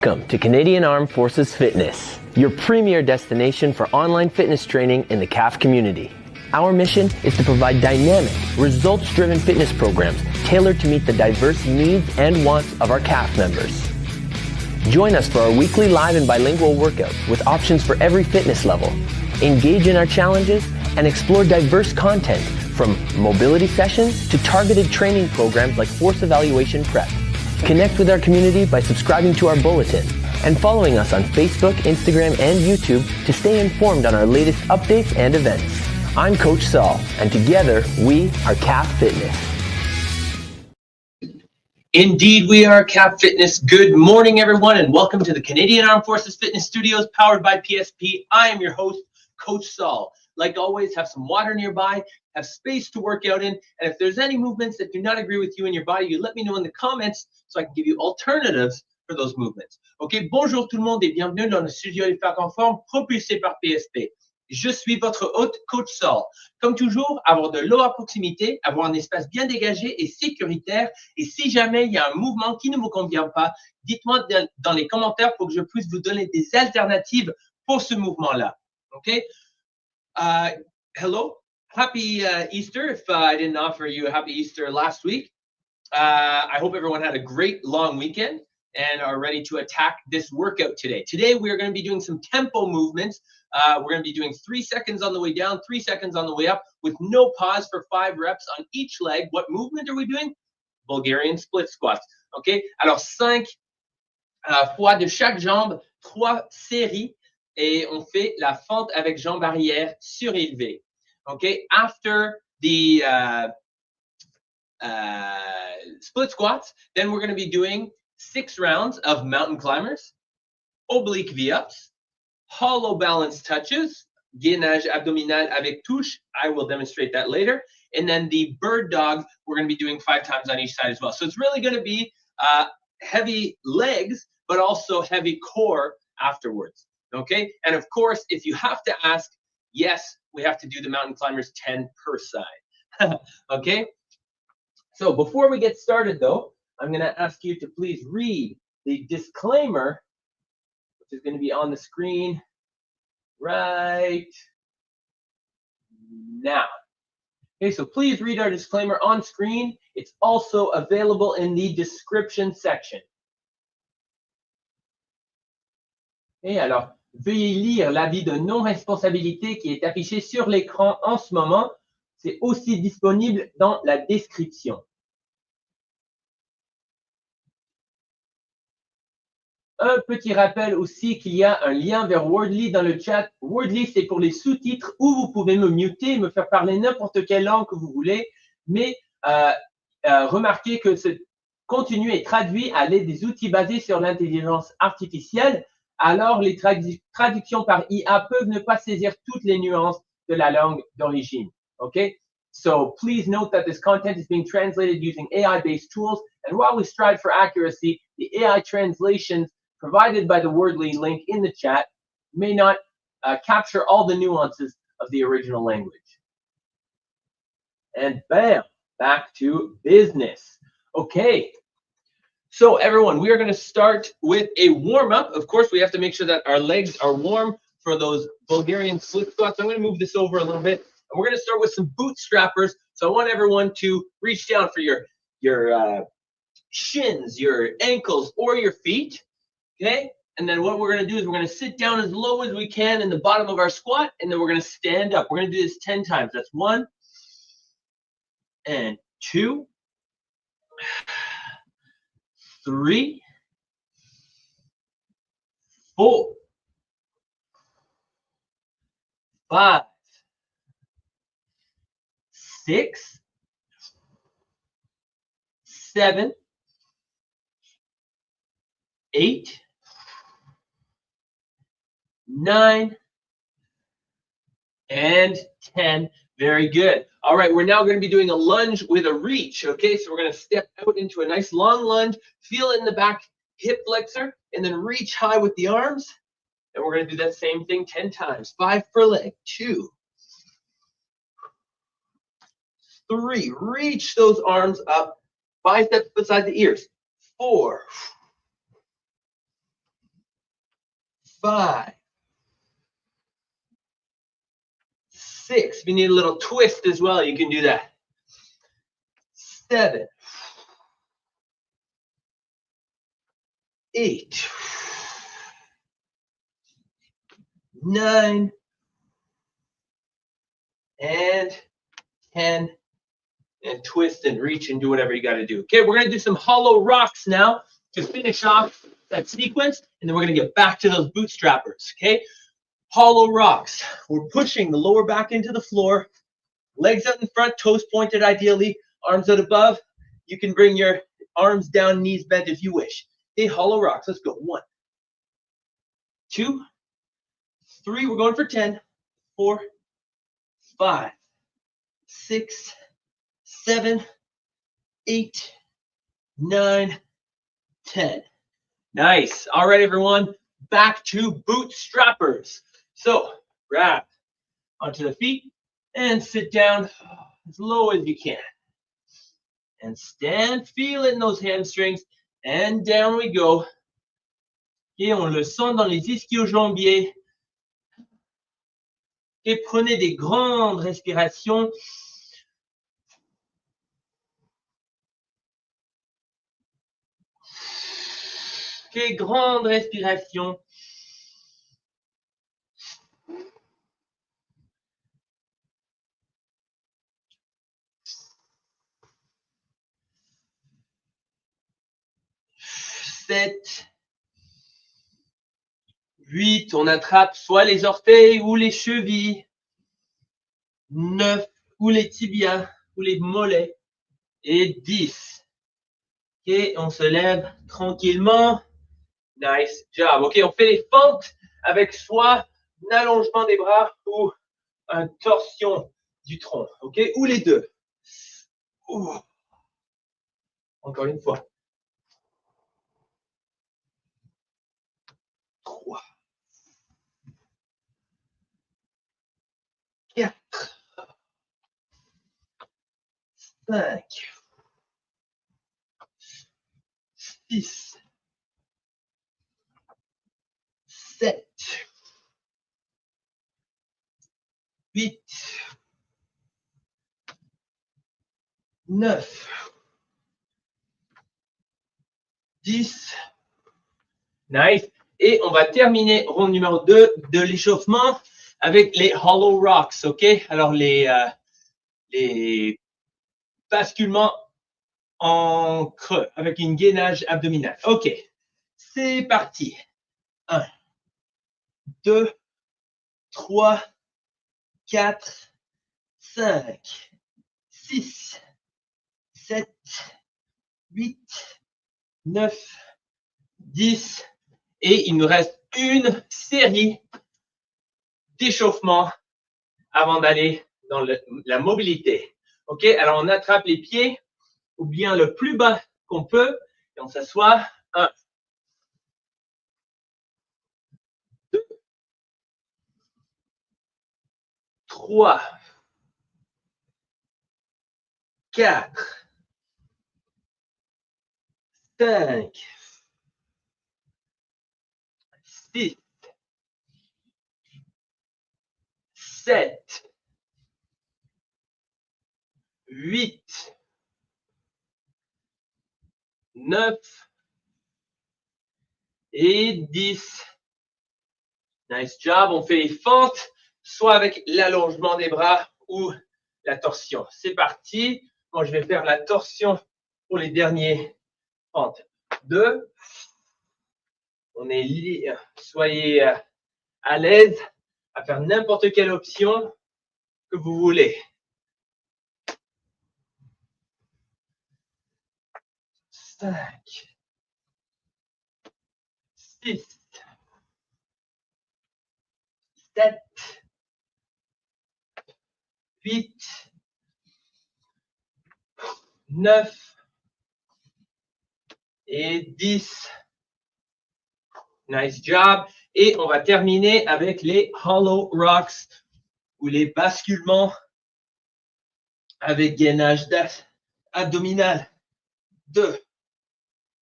Welcome to Canadian Armed Forces Fitness, your premier destination for online fitness training in the CAF community. Our mission is to provide dynamic, results-driven fitness programs tailored to meet the diverse needs and wants of our CAF members. Join us for our weekly live and bilingual workouts with options for every fitness level. Engage in our challenges and explore diverse content from mobility sessions to targeted training programs like force evaluation prep. Connect with our community by subscribing to our bulletin and following us on Facebook, Instagram, and YouTube to stay informed on our latest updates and events. I'm Coach Saul, and together we are CAF Fitness. Indeed, we are CAF Fitness. Good morning, everyone, and welcome to the Canadian Armed Forces Fitness Studios powered by PSP. I am your host, Coach Saul. Like always, have some water nearby, have space to work out in, and if there's any movements that do not agree with you in your body, you let me know in the comments so I can give you alternatives for those movements. Ok, bonjour tout le monde et bienvenue dans le studio d'Effort Conforme propulsé par PSP. Je suis votre hôte, Coach Saul. Comme toujours, avoir de l'eau à proximité, avoir un espace bien dégagé et sécuritaire. Et si jamais il y a un mouvement qui ne vous convient pas, dites-moi dans les commentaires pour que je puisse vous donner des alternatives pour ce mouvement-là. Ok? Hello, happy Easter. If I didn't offer you a happy Easter last week, I hope everyone had a great long weekend and are ready to attack this workout today. Today, we're going to be doing some tempo movements. We're going to be doing 3 seconds on the way down, 3 seconds on the way up with no pause for 5 reps on each leg. What movement are we doing? Bulgarian split squats. Okay, alors 5 fois de chaque jambe, 3 séries. Et on fait la fente avec jambes arrière surélevées. Okay, after the split squats, then we're going to be doing 6 rounds of mountain climbers, oblique V-ups, hollow balance touches, gainage abdominal avec touche. I will demonstrate that later. And then the bird dog, we're going to be doing 5 times on each side as well. So it's really going to be heavy legs, but also heavy core afterwards. Okay, and of course, if you have to ask, yes, we have to do the mountain climbers 10 per side. Okay, so before we get started, though, I'm going to ask you to please read the disclaimer, which is going to be on the screen right now. Okay, so please read our disclaimer on screen. It's also available in the description section. Et alors, veuillez lire l'avis de non-responsabilité qui est affiché sur l'écran en ce moment. C'est aussi disponible dans la description. Un petit rappel aussi qu'il y a un lien vers Wordly dans le chat. Wordly, c'est pour les sous-titres où vous pouvez me muter, me faire parler n'importe quelle langue que vous voulez. Mais remarquez que ce contenu est traduit à l'aide des outils basés sur l'intelligence artificielle. Alors, les traductions par IA peuvent ne pas saisir toutes les nuances de la langue d'origine. Okay? So, please note that this content is being translated using AI-based tools, and while we strive for accuracy, the AI translations provided by the Wordly link in the chat may not capture all the nuances of the original language. And bam, back to business. Okay. So everyone, we are going to start with a warm-up. Of course, we have to make sure that our legs are warm for those Bulgarian split squats. I'm going to move this over a little bit. And we're going to start with some boot strappers. So I want everyone to reach down for your shins, your ankles, or your feet. Okay? And then what we're going to do is we're going to sit down as low as we can in the bottom of our squat. And then we're going to stand up. We're going to do this 10 times. That's 1 and 2. 3, 4, 5, 6, 7, 8, 9, and 10. Very good. All right, we're now going to be doing a lunge with a reach. Okay, so we're going to step out into a nice long lunge, feel it in the back hip flexor, and then reach high with the arms. And we're going to do that same thing 10 times. 5 per leg. 2, 3. Reach those arms up. Biceps beside the ears. 4, 5, 6. If you need a little twist as well, you can do that. 7, 8, 9, and 10. And twist and reach and do whatever you got to do. Okay, we're going to do some hollow rocks now to finish off that sequence, and then we're going to get back to those bootstrappers. Okay, hollow rocks. We're pushing the lower back into the floor, legs out in front, toes pointed ideally, arms out above. You can bring your arms down, knees bent if you wish. Okay, hollow rocks. Let's go. 1, 2, 3. We're going for 10. 4, 5, 6, 7, 8, 9, 10. Nice. All right, everyone. Back to bootstrappers. So grab onto the feet and sit down as low as you can. And stand, feel it in those hamstrings. And down we go. Et on le sent dans les ischio-jambiers. Et prenez des grandes respirations. Okay, grande respiration. Sept, 8, on attrape soit les orteils ou les chevilles. 9, ou les tibias, ou les mollets. Et 10. Ok, on se lève tranquillement. Nice job. Ok, on fait les fentes avec soit un allongement des bras ou une torsion du tronc. Ok, ou les deux. Ouh. Encore une fois. 3, 4, 5, 6, 7, 8, 9, 10. Nice. Et on va terminer ronde numéro 2 de l'échauffement avec les hollow rocks. OK? Alors, les basculements en creux avec une gainage abdominale. OK. C'est parti. 1, 2, 3, 4, 5, 6, 7, 8, 9, 10. Et il nous reste une série d'échauffements avant d'aller dans la mobilité. OK? Alors, on attrape les pieds ou bien le plus bas qu'on peut et on s'assoit. 1, 2, 3, 4, 5, 6, 7, 8, 9 et 10. Nice job. On fait les fentes, soit avec l'allongement des bras ou la torsion. C'est parti. Moi, je vais faire la torsion pour les derniers fentes. 2. On est lié. Soyez à l'aise à faire n'importe quelle option que vous voulez. 5, 6, 7, 8, 9 et 10. Nice job. Et on va terminer avec les hollow rocks ou les basculements avec gainage abdominal. 2,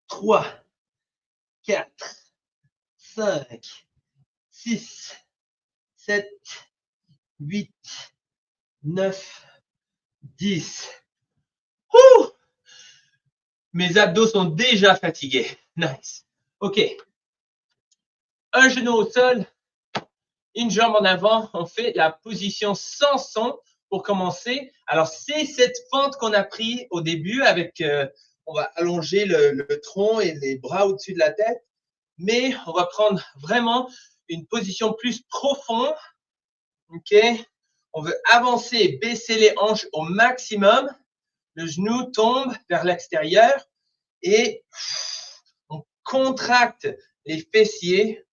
3, 4, 5, 6, 7, 8, 9, 10. Ouh! Mes abdos sont déjà fatigués. Nice. OK. Un genou au sol, une jambe en avant. On fait la position sans son pour commencer. Alors, c'est cette fente qu'on a pris au début avec, on va allonger le tronc et les bras au-dessus de la tête. Mais on va prendre vraiment une position plus profonde. OK? On veut avancer, baisser les hanches au maximum. Le genou tombe vers l'extérieur et on contracte les fessiers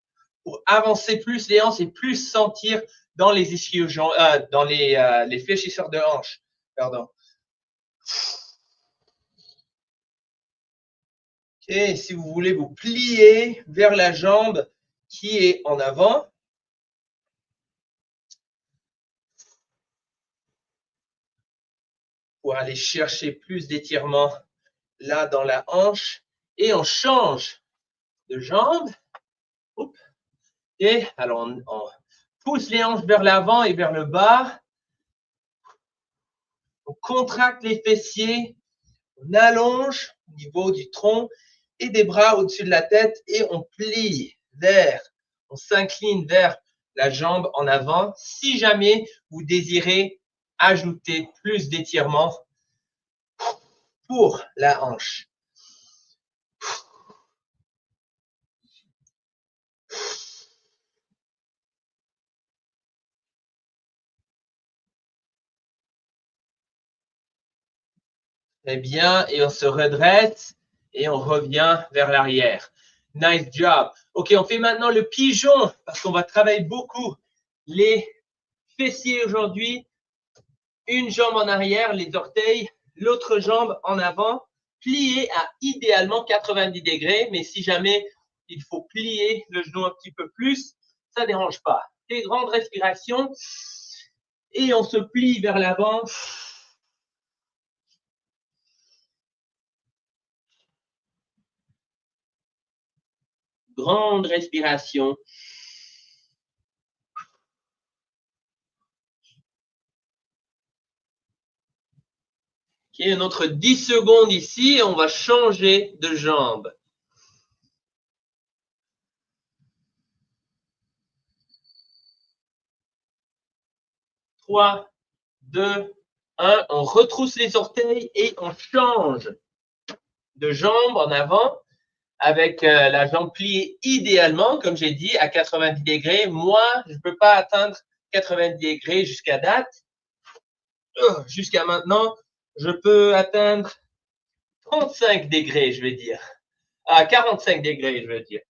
pour avancer plus les hanches et plus sentir dans les ischio-jambiers, dans les fléchisseurs de hanches. Pardon. OK, si vous voulez vous plier vers la jambe qui est en avant. Pour aller chercher plus d'étirement là dans la hanche. Et on change de jambe. Oups. Et alors, on pousse les hanches vers l'avant et vers le bas. On contracte les fessiers. On allonge au niveau du tronc et des bras au-dessus de la tête. Et on plie vers, on s'incline vers la jambe en avant. Si jamais vous désirez ajouter plus d'étirement pour la hanche. Très bien, et on se redresse et on revient vers l'arrière. Nice job. OK, on fait maintenant le pigeon parce qu'on va travailler beaucoup les fessiers aujourd'hui. Une jambe en arrière, les orteils, l'autre jambe en avant, pliée à idéalement 90 degrés, mais si jamais il faut plier le genou un petit peu plus, ça ne dérange pas. Des grandes respirations et on se plie vers l'avant. Grande respiration. OK, un autre 10 secondes ici et on va changer de jambe. 3, 2, 1. On retrousse les orteils et on change de jambe en avant avec la jambe pliée idéalement, comme j'ai dit, à 90 degrés. Moi, je ne peux pas atteindre 90 degrés jusqu'à date. Jusqu'à maintenant, je peux atteindre 35 degrés, je vais dire. 45 degrés, je veux dire.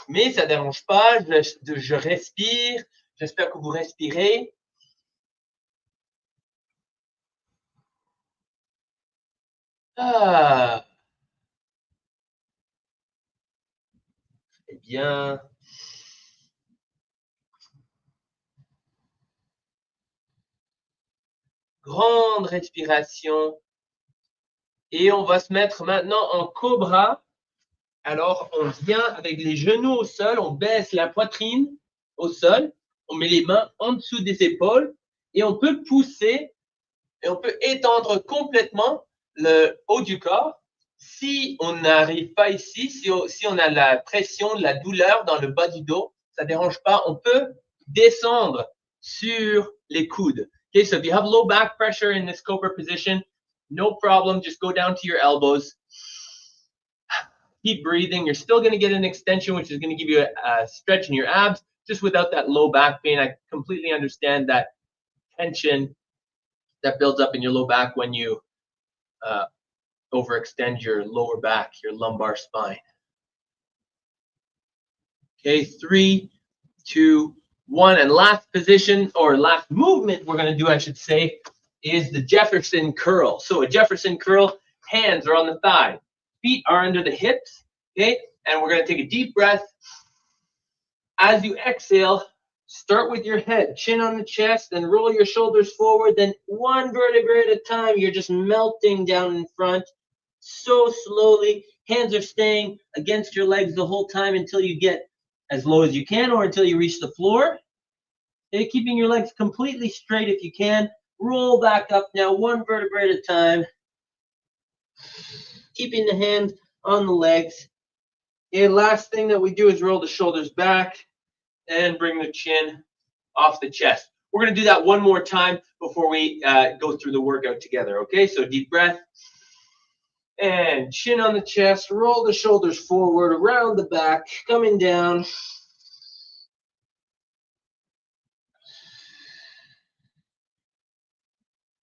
Mais ça ne dérange pas, je respire. J'espère que vous respirez. Ah. Très bien. Grande respiration. Et on va se mettre maintenant en cobra. Alors, on vient avec les genoux au sol, on baisse la poitrine au sol, on met les mains en dessous des épaules et on peut pousser et on peut étendre complètement le haut du corps. Si on n'arrive pas ici, si on a la pression, la douleur dans le bas du dos, ça ne dérange pas, on peut descendre sur les coudes. Okay, so if you have low back pressure in this cobra position, no problem, just go down to your elbows. Keep breathing. You're still going to get an extension, which is going to give you a stretch in your abs, just without that low back pain. I completely understand that tension that builds up in your low back when you overextend your lower back, your lumbar spine. Okay, 3, 2, 1. And last position, or last movement we're going to do, I should say, is the Jefferson curl. So a Jefferson curl, hands are on the thigh. Feet are under the hips, okay? And we're going to take a deep breath. As you exhale, start with your head, chin on the chest, and roll your shoulders forward. Then one vertebrae at a time, you're just melting down in front. So slowly, hands are staying against your legs the whole time until you get as low as you can or until you reach the floor. Okay, keeping your legs completely straight if you can. Roll back up now, one vertebrae at a time. Keeping the hands on the legs. And last thing that we do is roll the shoulders back and bring the chin off the chest. We're going to do that one more time before we go through the workout together, okay? So deep breath. And chin on the chest. Roll the shoulders forward, around the back, coming down.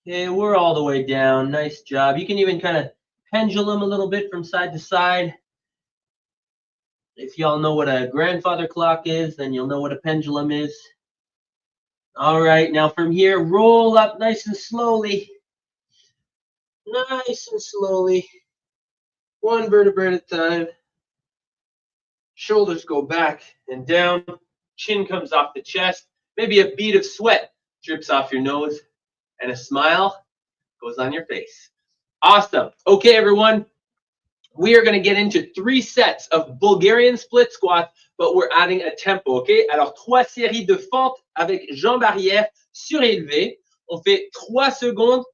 Okay, we're all the way down. Nice job. You can even kind of pendulum a little bit from side to side. If y'all know what a grandfather clock is, then you'll know what a pendulum is. All right, now from here, roll up nice and slowly. Nice and slowly. One vertebrae at a time. Shoulders go back and down. Chin comes off the chest. Maybe a bead of sweat drips off your nose. And a smile goes on your face. Awesome. Okay, everyone. We are going to get into 3 sets of Bulgarian split squats, but we're adding a tempo, okay? Alors, 3 séries de fentes avec jambes arrière surélevées. On fait 3 secondes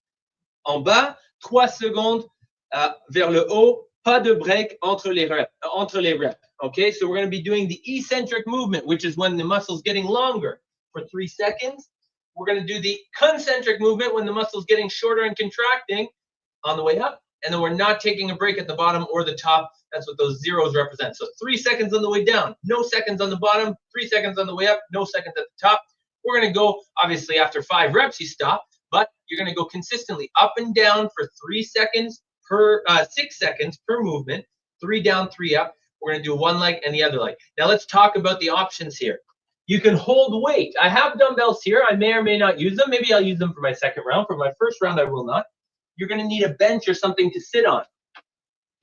en bas, 3 secondes vers le haut, pas de break entre les reps, okay? So we're going to be doing the eccentric movement, which is when the muscle's getting longer for 3 seconds. We're going to do the concentric movement when the muscle's getting shorter and contracting on the way up. And then we're not taking a break at the bottom or the top. That's what those zeros represent. So 3 seconds on the way down, no seconds on the bottom, 3 seconds on the way up, no seconds at the top. We're going to go, obviously, after 5 reps, you stop, but you're going to go consistently up and down for 3 seconds per, 6 seconds per movement, 3 down, 3 up. We're going to do one leg and the other leg. Now let's talk about the options here. You can hold weight. I have dumbbells here. I may or may not use them. Maybe I'll use them for my second round. For my first round, I will not. You're going to need a bench or something to sit on,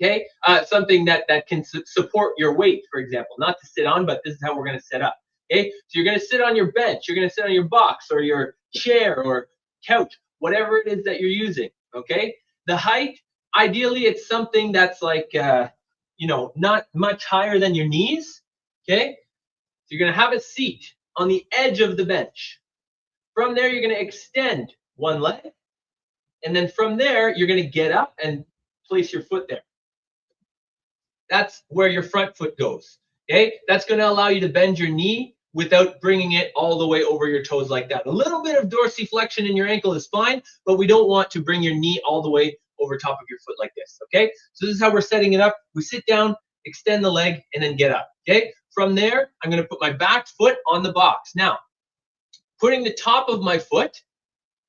okay? Something that can support your weight, for example. Not to sit on, but this is how we're going to set up, okay? So you're going to sit on your bench. You're going to sit on your box or your chair or couch, whatever it is that you're using, okay? The height, ideally, it's something that's like, not much higher than your knees, okay? So you're going to have a seat on the edge of the bench. From there, you're going to extend one leg. And then from there, you're going to get up and place your foot there. That's where your front foot goes, okay? That's going to allow you to bend your knee without bringing it all the way over your toes like that. A little bit of dorsiflexion in your ankle is fine, but we don't want to bring your knee all the way over top of your foot like this, okay? So this is how we're setting it up. We sit down, extend the leg, and then get up, okay? From there, I'm going to put my back foot on the box. Now, putting the top of my foot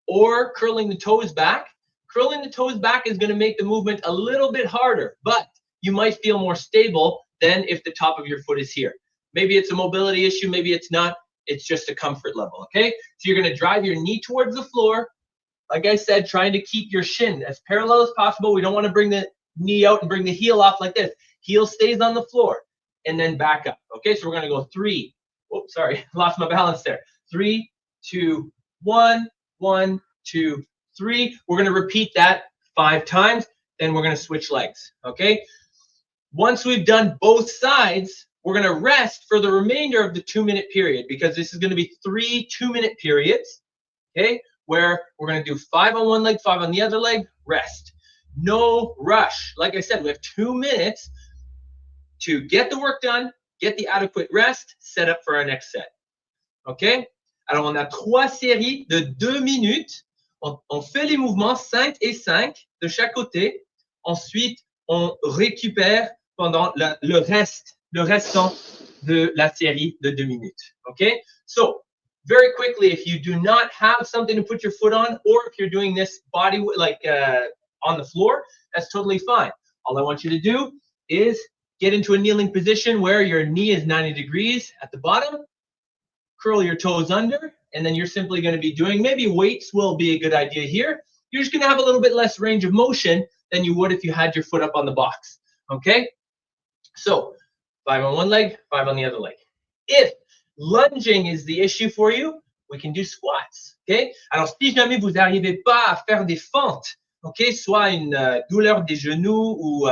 or curling the toes back. Curling the toes back is going to make the movement a little bit harder, but you might feel more stable than if the top of your foot is here. Maybe it's a mobility issue, maybe it's not. It's just a comfort level, okay? So you're going to drive your knee towards the floor. Like I said, trying to keep your shin as parallel as possible. We don't want to bring the knee out and bring the heel off like this. Heel stays on the floor and then back up, okay? So we're going to go 3. Oops, sorry, lost my balance there. 3, 2, 1, 1, 2, 3. We're going to repeat that 5 times. Then we're going to switch legs, okay? Once we've done both sides, we're going to rest for the remainder of the 2-minute period because this is going to be 3 2-minute periods, okay? Where we're going to do 5 on one leg, 5 on the other leg, rest. No rush. Like I said, we have 2 minutes to get the work done, get the adequate rest, set up for our next set, okay? Alors, on a 3 séries de 2 minutes. On fait les mouvements 5 et 5 de chaque côté. Ensuite, on récupère pendant le restant de la série de 2 minutes. Okay? So, very quickly, if you do not have something to put your foot on, or if you're doing this body like on the floor, that's totally fine. All I want you to do is get into a kneeling position where your knee is 90 degrees at the bottom. Curl your toes under, and then you're simply going to be doing, maybe weights will be a good idea here. You're just going to have a little bit less range of motion than you would if you had your foot up on the box, okay? So, 5 on one leg, 5 on the other leg. If lunging is the issue for you, we can do squats, okay? Alors, si jamais vous n'arrivez pas à faire des fentes, okay, soit une douleur des genoux ou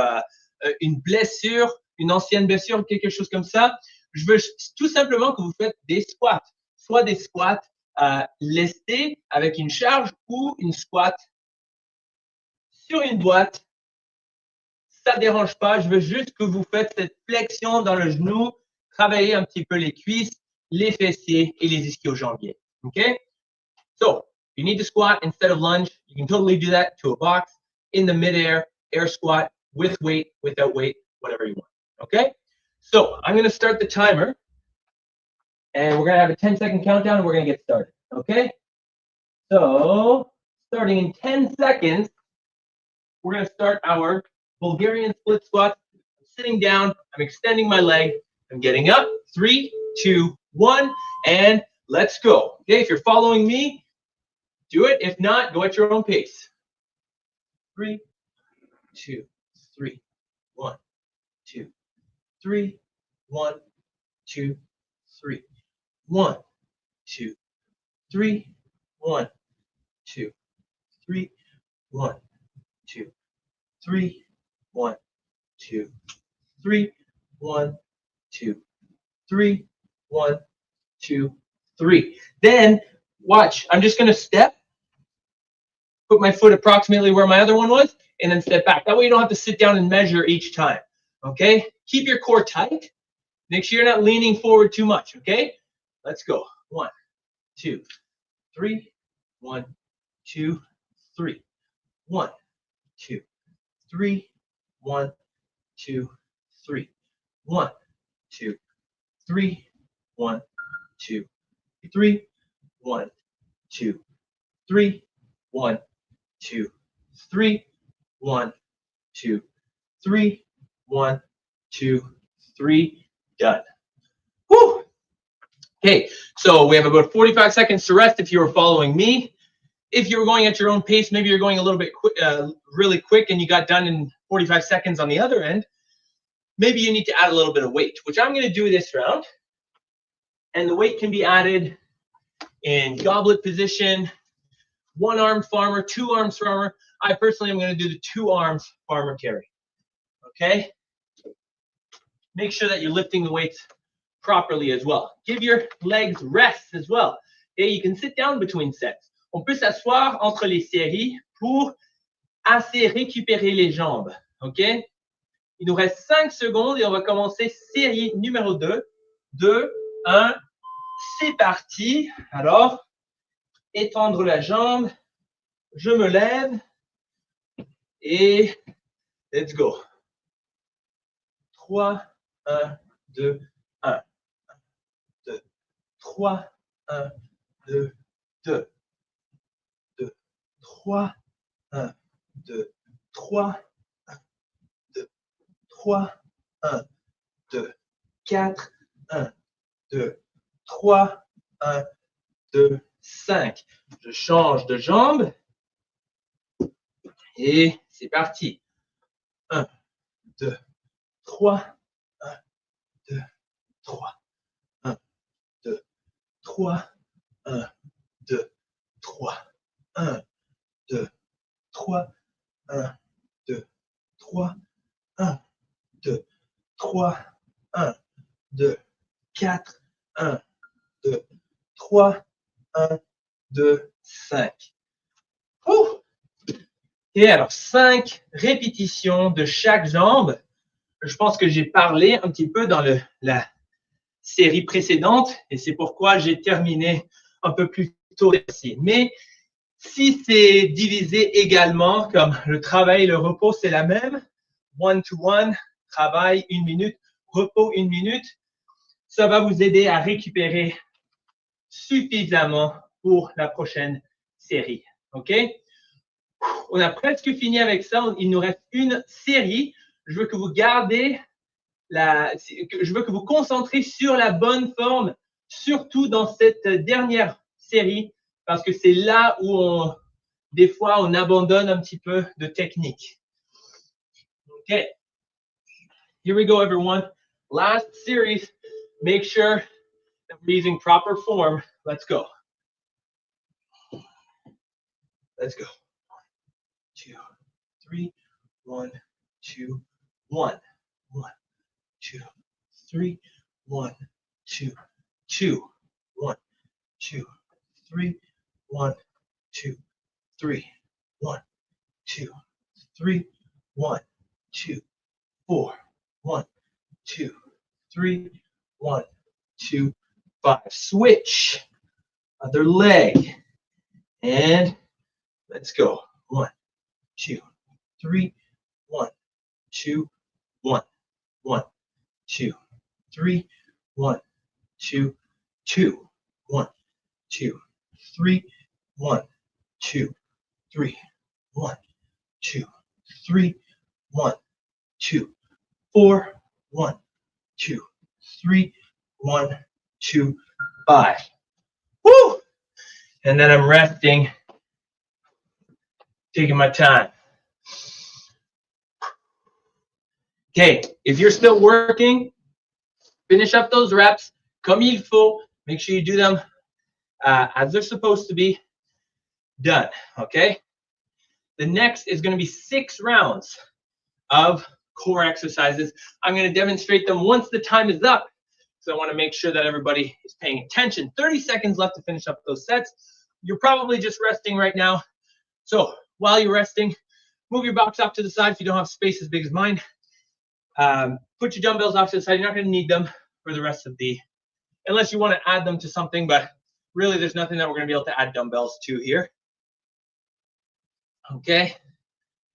une blessure, une ancienne blessure, quelque chose comme ça, je veux tout simplement que vous faites des squats. Soit des squats lestés avec une charge ou une squat sur une boîte. Ça ne dérange pas. Je veux juste que vous faites cette flexion dans le genou, travailler un petit peu les cuisses, les fessiers et les ischio-jambiers. Okay? So, you need to squat instead of lunge. You can totally do that to a box, in the midair, air squat, with weight, without weight, whatever you want. Okay? So, I'm going to start the timer. And we're going to have a 10-second countdown and we're going to get started. Okay? So, starting in 10 seconds, we're going to start our Bulgarian split squat. I'm sitting down. I'm extending my leg. I'm getting up. 3, 2, 1, and let's go. Okay? If you're following me, do it. If not, go at your own pace. 3, 2, 3, 1, 2, 3, 1, 2, 3, 1, 2, 3, 1, 2, 3, 1, 2, 3, 1, 2, 3, 1, 2, 3, 1, 2, 3. Then watch. I'm just going to step, put my foot approximately where my other one was, and then step back. That way you don't have to sit down and measure each time. Okay? Keep your core tight. Make sure you're not leaning forward too much. Okay? Let's go. 1, 2, 3, 1, 2, 3. 1, 2, 3, 1, 2, 3. 1, 2, 3, 1, 2, 3, 1, 2, 3, 1, 2, 3, 1, 2, 3, 1, 2, 3. Done. Woo! Okay, so we have about 45 seconds to rest if you were following me. If you were going at your own pace, maybe you're going a little bit really quick and you got done in 45 seconds on the other end, maybe you need to add a little bit of weight, which I'm going to do this round. And the weight can be added in goblet position, one arm farmer, two arms farmer. I personally am going to do the 2 arms farmer carry. Okay? Make sure that you're lifting the weights properly as well. Give your legs rest as well. Okay? You can sit down between sets. On peut s'asseoir entre les séries pour assez récupérer les jambes. OK? Il nous reste 5 secondes et on va commencer série numéro 2. 2, 1, c'est parti. Alors, étendre la jambe. Je me lève. Et let's go. 3, 1, 2, 1. 2, 3, 1, 2, 2. 2, 3, 1, 2, 3, 1, 2, 3, 1, 2, 4, 1, 2, 3, 1, 2, 5. Je change de jambe. Et c'est parti. 1, 2, 3, 1, 2, 3, 1, 2, 3, 1, 2, 3, 1, 2, 3, 1, 2, 3, 1, 2, 3, 1, 2, 4, 1, 2, 3, 1, 2, 5. Ouh! Et alors, 5 répétitions de chaque jambe. Je pense que j'ai parlé un petit peu dans la série précédente et c'est pourquoi j'ai terminé un peu plus tôt ici. Mais si c'est divisé également, comme le travail et le repos, c'est la même, one-to-one, travail 1 minute, repos 1 minute, ça va vous aider à récupérer suffisamment pour la prochaine série. OK? On a presque fini avec ça. Il nous reste une série. Je veux que vous gardez je veux que vous concentrez sur la bonne forme, surtout dans cette dernière série, parce que c'est là où des fois, on abandonne un petit peu de technique. Okay. Here we go, everyone. Last series. Make sure that we're using proper form. Let's go. Let's go. 1, 2, 3, 1, 2, 1. 1, 2, 3, 1, 2, 2, 1, 2, 3, 1, 2, 3, 1, 2, 3, 1, 2, 4, 1, 2, 3, 1, 2, 5. Switch. Other leg. And let's go. 1, 2, 3, 1, 2, 1, 1, 2, 3, 1, 2, 2, 1, 2, 3, 1, 2, 3, 1, 2, 3, 1, 2, 4, 1, 2, 3, 1, 2, 5. Woo! And then I'm resting, taking my time. Okay, if you're still working, finish up those reps comme il faut. Make sure you do them as they're supposed to be done, okay? The next is going to be 6 rounds of core exercises. I'm going to demonstrate them once the time is up. So I want to make sure that everybody is paying attention. 30 seconds left to finish up those sets. You're probably just resting right now. So while you're resting, move your box off to the side if you don't have space as big as mine. Put your dumbbells off to the side. You're not going to need them for the rest of the, unless you want to add them to something, but really there's nothing that we're going to be able to add dumbbells to here. Okay,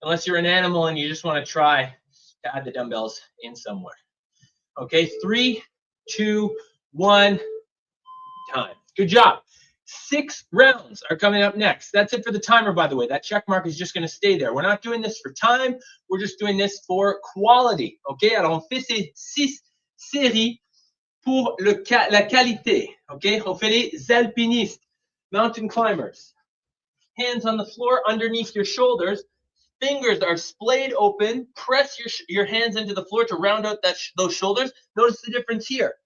unless you're an animal and you just want to try to add the dumbbells in somewhere. Okay, 3, 2, 1, time. Good job. 6 rounds are coming up next. That's it for the timer, by the way. That check mark is just going to stay there. We're not doing this for time. We're just doing this for quality. Okay, alors on fait ces 6 séries pour la qualité. Okay, on fait les alpinistes, mountain climbers. Hands on the floor underneath your shoulders. Fingers are splayed open. Press your hands into the floor to round out those shoulders. Notice the difference here.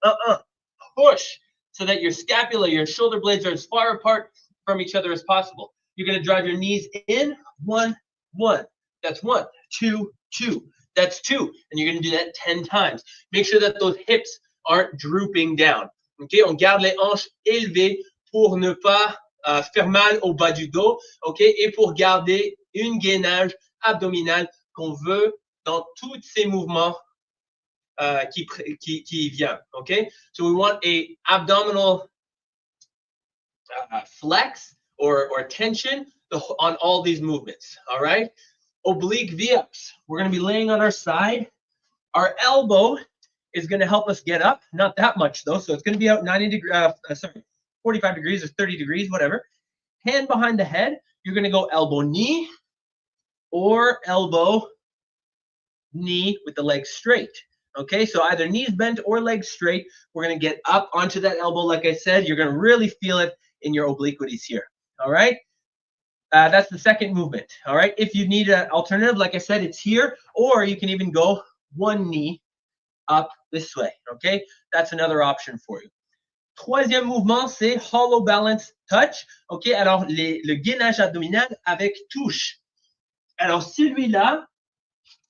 Push so that your scapula, your shoulder blades are as far apart from each other as possible. You're going to drive your knees in. 1, 1. That's 1. 2, 2. That's 2. And you're going to do that 10 times. Make sure that those hips aren't drooping down. Okay, on garde les hanches élevées pour ne pas faire mal au bas du dos, ok, et pour garder une gainage abdominale qu'on veut dans tous ces mouvements qui viennent, ok. So we want a abdominal flex or tension on all these movements, all right. Oblique V-ups. We're going to be laying on our side. Our elbow is going to help us get up, not that much though, so it's going to be out 45 degrees or 30 degrees, whatever. Hand behind the head, you're going to go elbow knee or elbow knee with the legs straight. Okay, so either knees bent or legs straight. We're going to get up onto that elbow. Like I said, you're going to really feel it in your obliquities here. All right, that's the second movement. All right, if you need an alternative, like I said, it's here, or you can even go one knee up this way. Okay, that's another option for you. Troisième mouvement, c'est hollow balance touch. OK, alors le gainage abdominal avec touche. Alors celui-là,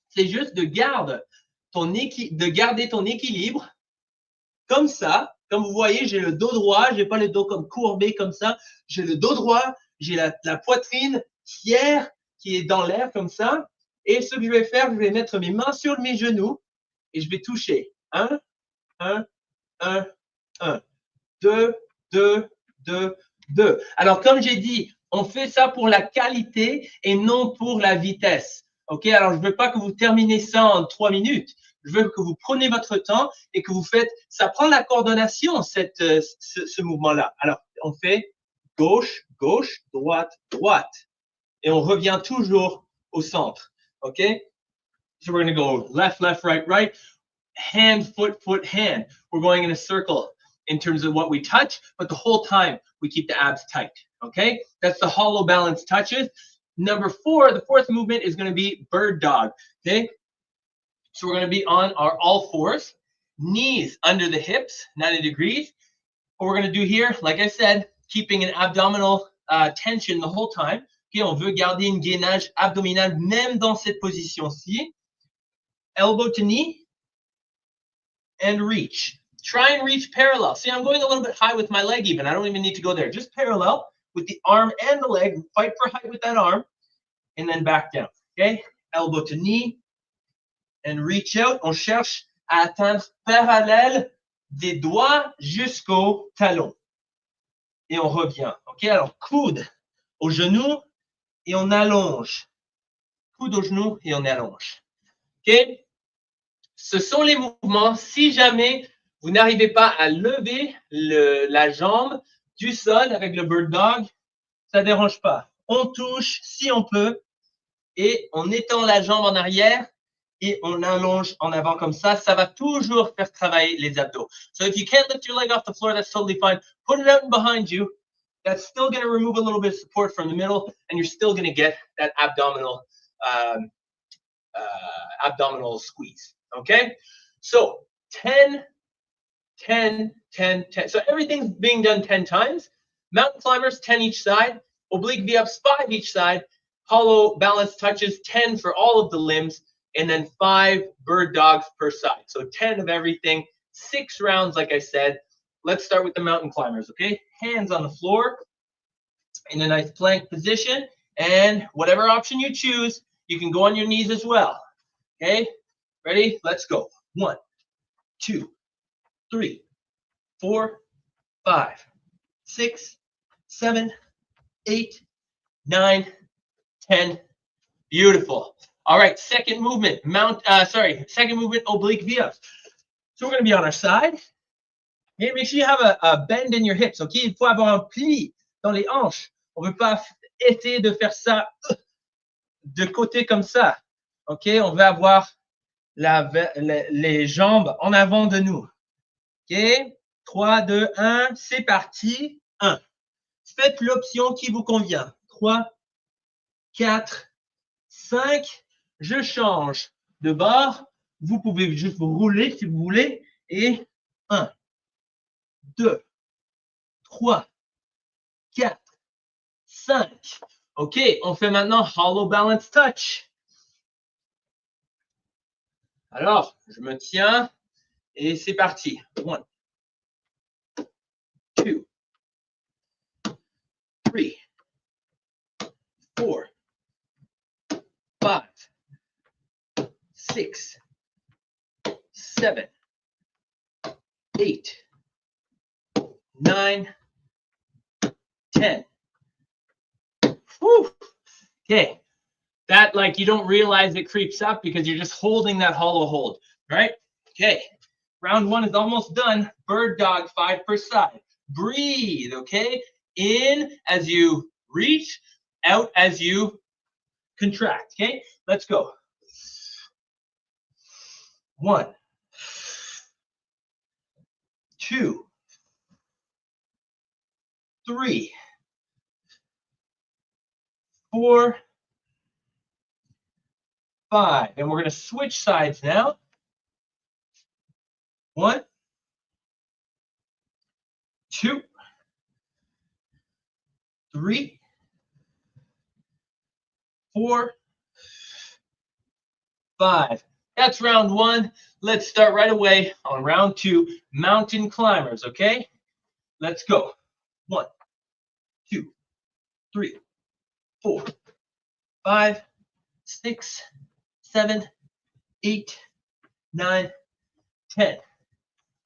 c'est juste de garder ton équilibre comme ça. Comme vous voyez, j'ai le dos droit, j'ai pas le dos comme courbé comme ça. J'ai le dos droit, j'ai la poitrine fière qui est dans l'air comme ça. Et ce que je vais faire, je vais mettre mes mains sur mes genoux et je vais toucher. 1, 1, 1, 1. 2, 2, 2, 2. Alors, comme j'ai dit, on fait ça pour la qualité et non pour la vitesse. OK? Alors, je ne veux pas que vous terminez ça en 3 minutes. Je veux que vous preniez votre temps et que vous faites… Ça prend la coordination, ce mouvement-là. Alors, on fait gauche, gauche, droite, droite. Et on revient toujours au centre. OK? So we're going to go left, left, right, right. Hand, foot, foot, hand. We're going in a circle in terms of what we touch, but the whole time we keep the abs tight, okay? That's the hollow balance touches. Number 4, the fourth movement is going to be bird dog, okay? So we're going to be on our all fours, knees under the hips, 90 degrees. What we're going to do here, like I said, keeping an abdominal tension the whole time. Okay, on veut garder une gainage abdominale même dans cette position-ci. Elbow to knee and reach. Try and reach parallel. See, I'm going a little bit high with my leg even. I don't even need to go there. Just parallel with the arm and the leg. Fight for height with that arm. And then back down. Okay? Elbow to knee. And reach out. On cherche à atteindre parallèle des doigts jusqu'au talon. Et on revient. OK? Alors, coude au genou et on allonge. Coude au genou et on allonge. OK? Ce sont les mouvements. Si jamais vous n'arrivez pas à lever la jambe du sol avec le bird dog, ça ne dérange pas. On touche si on peut et on étend la jambe en arrière et on allonge en avant comme ça. Ça va toujours faire travailler les abdos. So if you can't lift your leg off the floor, that's totally fine. Put it out and behind you. That's still going to remove a little bit of support from the middle, and you're still going to get that abdominal squeeze. Okay? So 10, 10, 10, 10. So everything's being done 10 times. Mountain climbers, 10 each side. Oblique V-ups, 5 each side. Hollow balance touches, 10 for all of the limbs. And then 5 bird dogs per side. So 10 of everything. 6 rounds, like I said. Let's start with the mountain climbers, okay? Hands on the floor in a nice plank position. And whatever option you choose, you can go on your knees as well. Okay? Ready? Let's go. 1, 2, 3, 4, 5, 6, 7, 8, 9, 10. Beautiful. All right, second movement, second movement, oblique V-ups. So we're going to be on our side. Okay, make sure you have a bend in your hips. Okay, il faut avoir un pli dans les hanches. On ne veut pas essayer de faire ça de côté comme ça. Ok, on veut avoir les jambes en avant de nous. Ok, 3, 2, 1, c'est parti. 1. Faites l'option qui vous convient. 3, 4, 5. Je change de bord. Vous pouvez juste vous rouler si vous voulez. Et 1, 2, 3, 4, 5. OK, on fait maintenant hollow balance touch. Alors, je me tiens et c'est parti. 1, 2, 3, 4, 5, 6, 7, 8, 9, 10. Whew. Okay. That, like, you don't realize it creeps up because you're just holding that hollow hold, right? Okay. Round 1 is almost done. Bird dog, 5 per side. Breathe, okay? In as you reach, out as you contract, okay? Let's go. 1, 2, 3, 4, 5. And we're going to switch sides now. 1, 2, 3, 4, 5. That's round 1. Let's start right away on round 2, mountain climbers, okay? Let's go. 1, 2, 3, 4, 5, 6, 7, 8, 9, 10.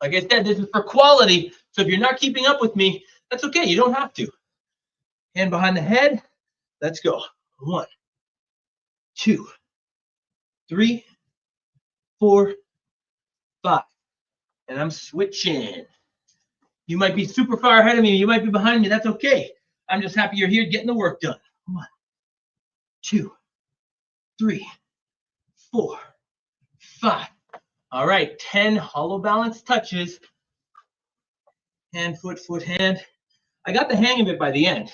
Like I said, this is for quality. So if you're not keeping up with me, that's okay. You don't have to. Hand behind the head. Let's go. 1, 2, 3, 4, 5. And I'm switching. You might be super far ahead of me. You might be behind me. That's okay. I'm just happy you're here getting the work done. 1, 2, 3, 4, 5. All right, 10 hollow balance touches. Hand, foot, foot, hand. I got the hang of it by the end.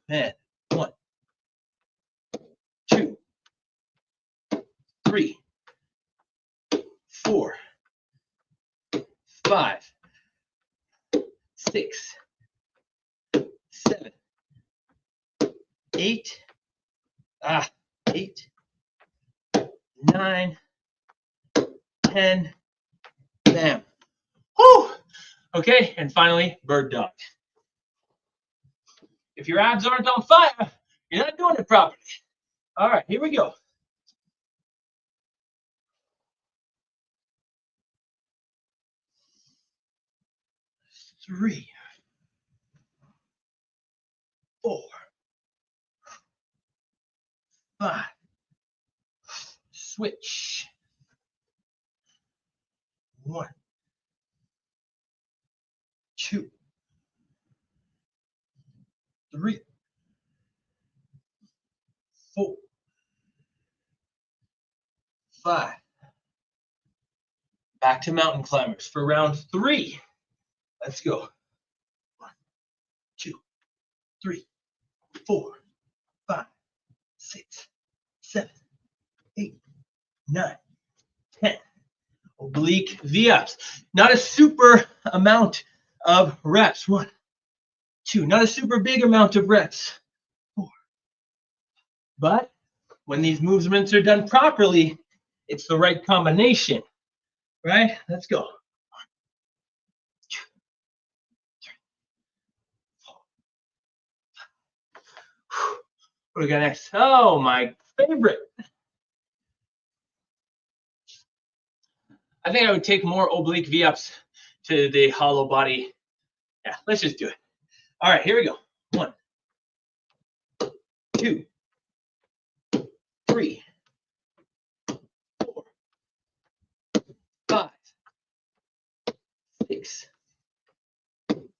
Man, 1, 2, 3, 4, 5, 6, 7, 8, 8, 9, 10, bam. Okay, and finally, bird dog. If your abs aren't on fire, you're not doing it properly. All right, here we go. Three, 4, 5. Switch. 1, 2, 3, 4, 5. Back to mountain climbers for round 3. Let's go. 1, 2, 3, 4, 5, 6, 7, 8, 9, 10. Oblique V-ups. Not a super amount of reps. 1, 2. Not a super big amount of reps. 4. But when these movements are done properly, it's the right combination. Right? Let's go. 1, 2, 3, 4, 5. What do we got next? Oh, my favorite. I think I would take more oblique V-ups to the hollow body. Yeah, let's just do it. All right, here we go. 1, 2, 3, 4, 5, 6,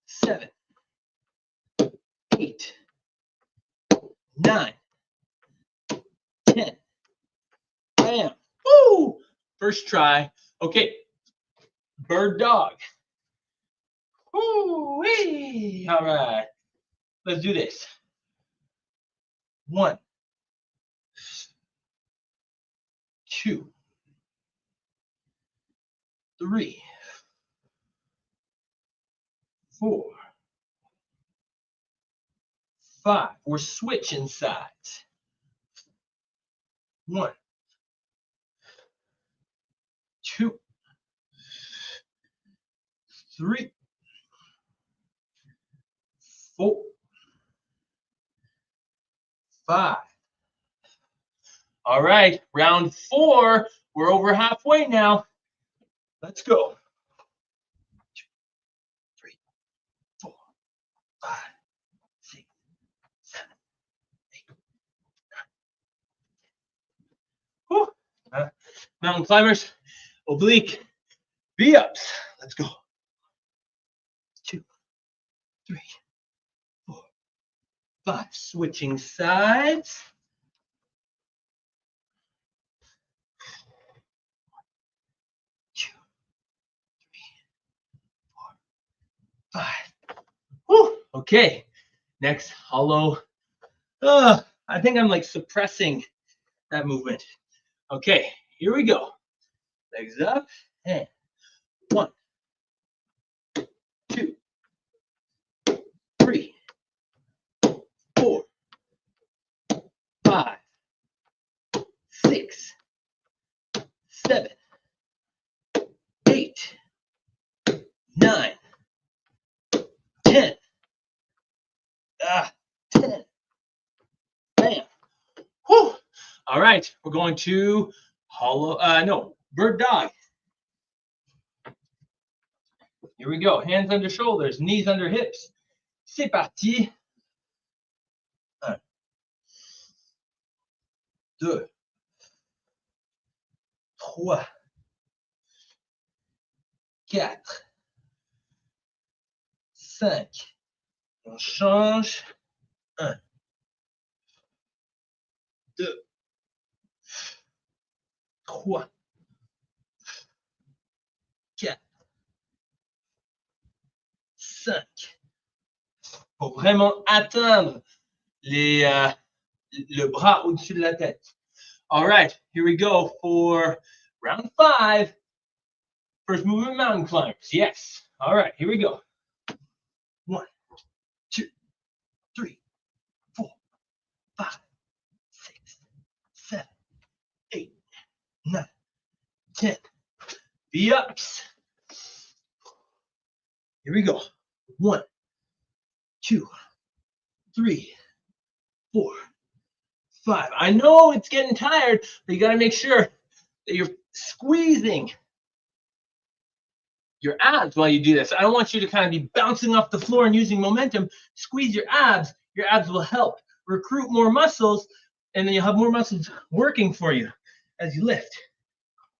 7, 8, 9, 10. Bam. Woo! First try. Okay. Bird dog. Woo-wee. All right. Let's do this. 1, 2, 3, 4, 5. We're switching sides. 1, 2, 3, 4, 5. All right, round 4. We're over halfway now. Let's go. 2, 3, 4, 5, 6, 7, 8, 9. Whew. Mountain climbers, oblique V-ups. Let's go. 2, 3, 4, 5. Switching sides. 2, 3, 4, 5. Whew. Okay. Next, hollow. I think I'm like suppressing that movement. Okay, here we go. Legs up and 1, 2, 3, 4, 5, 6, 7, 8, 9, 10. 10. Bam. Whew. All right, we're going to bird dog. Here we go. Hands under shoulders, knees under hips. C'est parti. 1, 2, 3, 4, 5. On change. 1, 2, 3, 4, 5. Pour vraiment atteindre le bras au-dessus de la tête. All right, here we go for round 5. First movement, mountain climbers. Yes. All right, here we go. 1, 2, 3, 4, 5, 6, 7, 8, 9, 10. V-ups. Here we go. 1, 2, 3, 4, 5. I know it's getting tired, but you got to make sure that you're squeezing your abs while you do this. I don't want you to kind of be bouncing off the floor and using momentum. Squeeze your abs. Your abs will help recruit more muscles, and then you'll have more muscles working for you as you lift.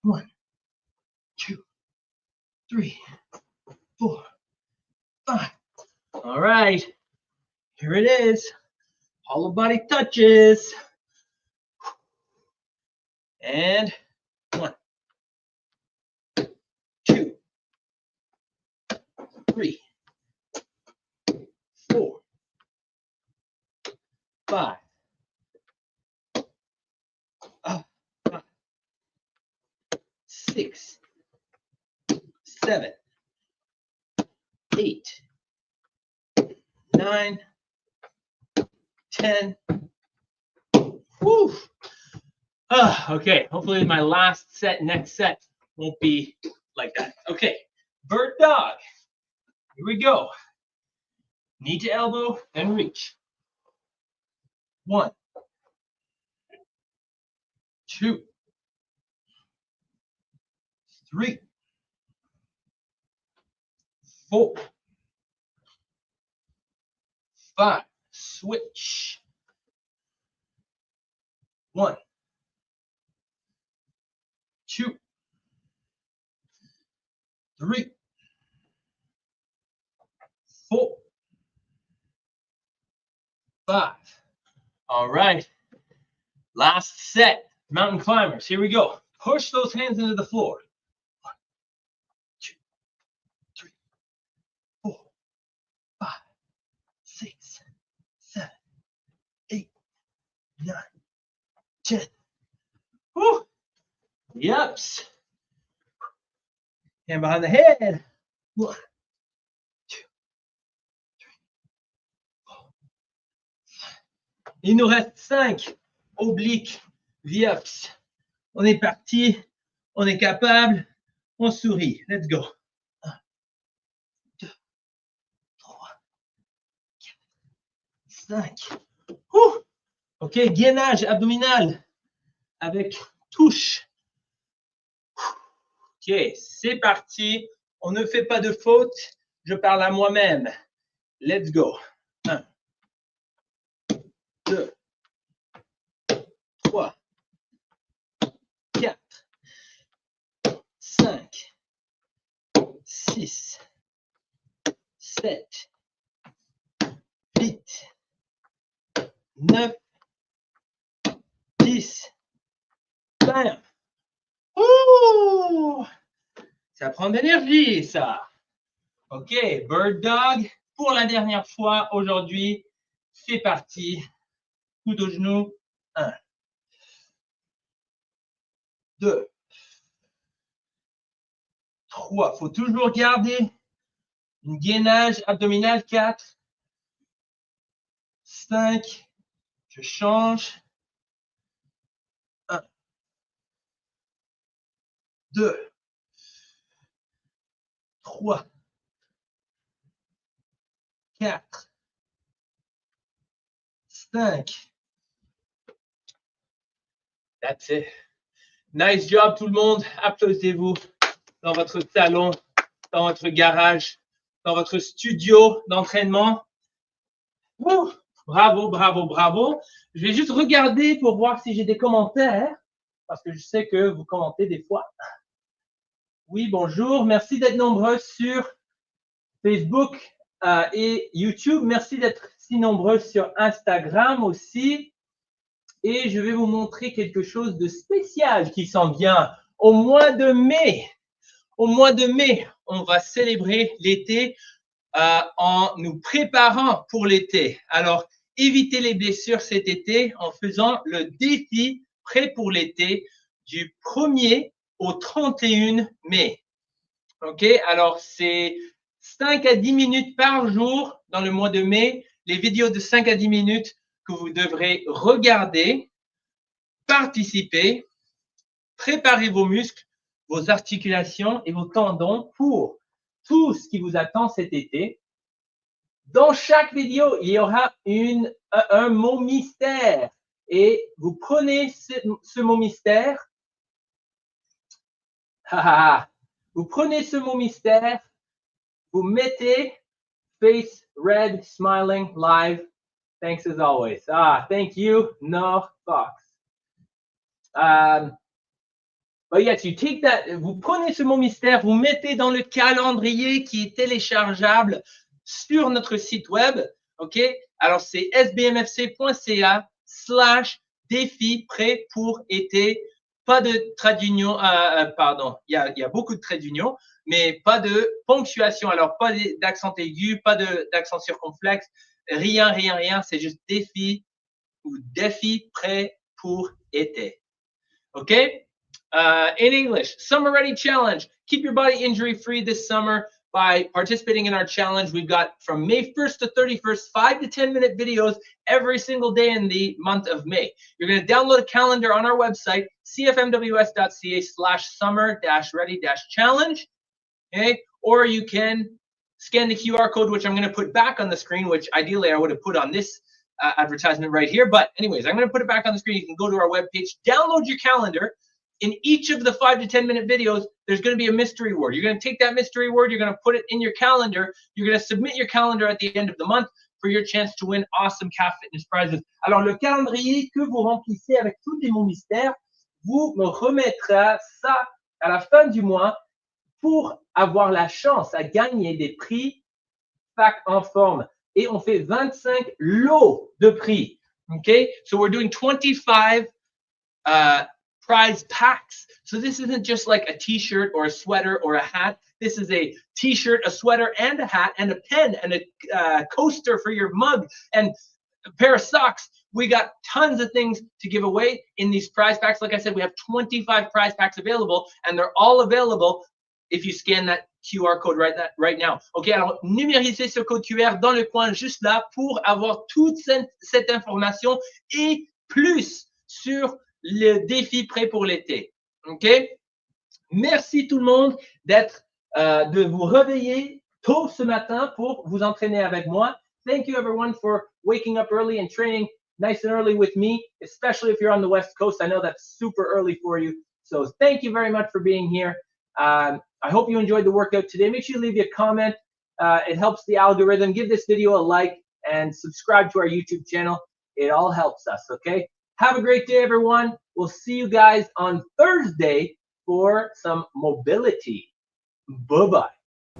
1, 2, 3, 4, 5. All right. Here it is. Hollow body touches. And 1, 2, 3, 4, 5. 6, 7, 8, 9, 10. Whew. Okay, hopefully my last set, next set, won't be like that. Okay, bird dog. Here we go. Knee to elbow and reach. 1, 2, 3, 4, 5. Switch. 1, 2, 3, 4, 5. All right. Last set. Mountain climbers. Here we go. Push those hands into the floor. 1, 2, 3, 4, 5, 6, 7, 8, 9, 10. Woo. Yups. Hand behind the head. 1, 2, 3, 4, 5. Il nous reste 5 obliques VIAPS. On est parti. On est capable. On sourit. Let's go. 1, 2, 3, 4, 5. OK, gainage abdominal avec touche. OK, c'est parti. On ne fait pas de faute. Je parle à moi-même. Let's go. 1, 2, 3, 4, 5, 6, 7, 8, 9, 10, 20. Ouh! Ça prend de l'énergie, ça. OK, bird dog. Pour la dernière fois aujourd'hui, c'est parti. Coude au genou. 1, 2, 3. Il faut toujours garder une gainage abdominale. 4, 5. Je change. 1, 2, 3, 4, 5. That's it. Nice job tout le monde. Applaudissez-vous dans votre salon, dans votre garage, dans votre studio d'entraînement. Bravo, bravo, bravo. Je vais juste regarder pour voir si j'ai des commentaires, parce que je sais que vous commentez des fois. Oui, bonjour. Merci d'être nombreux sur Facebook et YouTube. Merci d'être si nombreux sur Instagram aussi. Et je vais vous montrer quelque chose de spécial qui s'en vient au mois de mai. Au mois de mai, on va célébrer l'été en nous préparant pour l'été. Alors, évitez les blessures cet été en faisant le défi prêt pour l'été du 1er au 31 mai. OK? Alors, c'est 5 à 10 minutes par jour dans le mois de mai. Les vidéos de 5 à 10 minutes que vous devrez regarder, participer, préparer vos muscles, vos articulations et vos tendons pour tout ce qui vous attend cet été. Dans chaque vidéo, il y aura un mot mystère. Et vous prenez ce mot mystère. Vous prenez ce mot mystère. Vous mettez face red, smiling, live. Thanks as always. Thank you, Nor Fox. But yes, you take that. Vous prenez ce mot mystère, vous mettez dans le calendrier qui est téléchargeable sur notre site web. OK? Alors, c'est sbmfc.ca/défi prêt pour été. Pas de trait d'union, pardon, il y a beaucoup de traits d'union, mais pas de ponctuation. Alors, pas d'accent aigu, pas d'accent circonflexe, rien. C'est juste défi ou défi prêt pour été. OK? In English, Summer Ready Challenge. Keep your body injury free this summer by participating in our challenge. We've got from May 1st to 31st, 5 to 10 minute videos every single day in the month of May. You're going to download a calendar on our website, cfmws.ca/summer-ready-challenge. Okay? Or you can scan the QR code, which I'm going to put back on the screen, which ideally I would have put on this advertisement right here. But anyways, I'm going to put it back on the screen. You can go to our webpage, download your calendar. In each of the 5 to 10 minute videos, there's going to be a mystery word. You're going to take that mystery word, you're going to put it in your calendar. You're going to submit your calendar at the end of the month for your chance to win awesome calf fitness prizes. Alors, le calendrier que vous remplissez avec tous les mots mystères, vous me remettrez ça à la fin du mois pour avoir la chance à gagner des prix fac en forme. Et on fait 25 lots de prix. Okay? So we're doing 25 prize packs. So this isn't just like a t-shirt or a sweater or a hat. This is a t-shirt, a sweater, and a hat, and a pen, and a coaster for your mug, and a pair of socks. We got tons of things to give away in these prize packs. Like I said, we have 25 prize packs available, and they're all available if you scan that QR code right now. OK, alors numérisez ce code QR dans le coin juste là pour avoir toute cette information et plus sur le défi prêt pour l'été. OK? Merci tout le monde de vous réveiller tôt ce matin pour vous entraîner avec moi. Thank you everyone for waking up early and training nice and early with me, especially if you're on the West Coast. I know that's super early for you. So thank you very much for being here. I hope you enjoyed the workout today. Make sure you leave a comment. It helps the algorithm. Give this video a like and subscribe to our YouTube channel. It all helps us, okay? Have a great day, everyone. We'll see you guys on Thursday for some mobility. Bye-bye.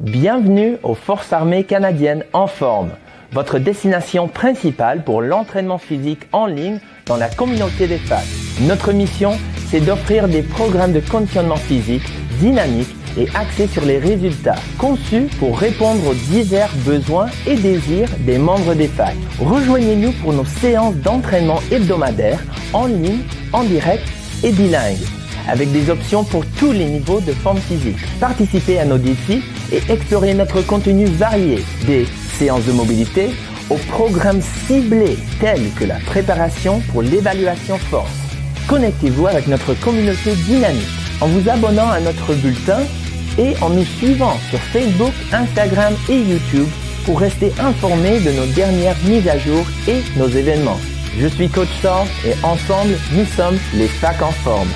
Bienvenue aux Forces armées canadiennes en forme, votre destination principale pour l'entraînement physique en ligne dans la communauté des facs. Notre mission, c'est d'offrir des programmes de conditionnement physique dynamiques et axés sur les résultats, conçus pour répondre aux divers besoins et désirs des membres des facs. Rejoignez-nous pour nos séances d'entraînement hebdomadaires, en ligne, en direct et bilingue, avec des options pour tous les niveaux de forme physique. Participez à nos défis et explorez notre contenu varié, des séances de mobilité aux programmes ciblés tels que la préparation pour l'évaluation force. Connectez-vous avec notre communauté dynamique en vous abonnant à notre bulletin et en nous suivant sur Facebook, Instagram et YouTube pour rester informé de nos dernières mises à jour et nos événements. Je suis Coach Saul et ensemble, nous sommes les facs en forme.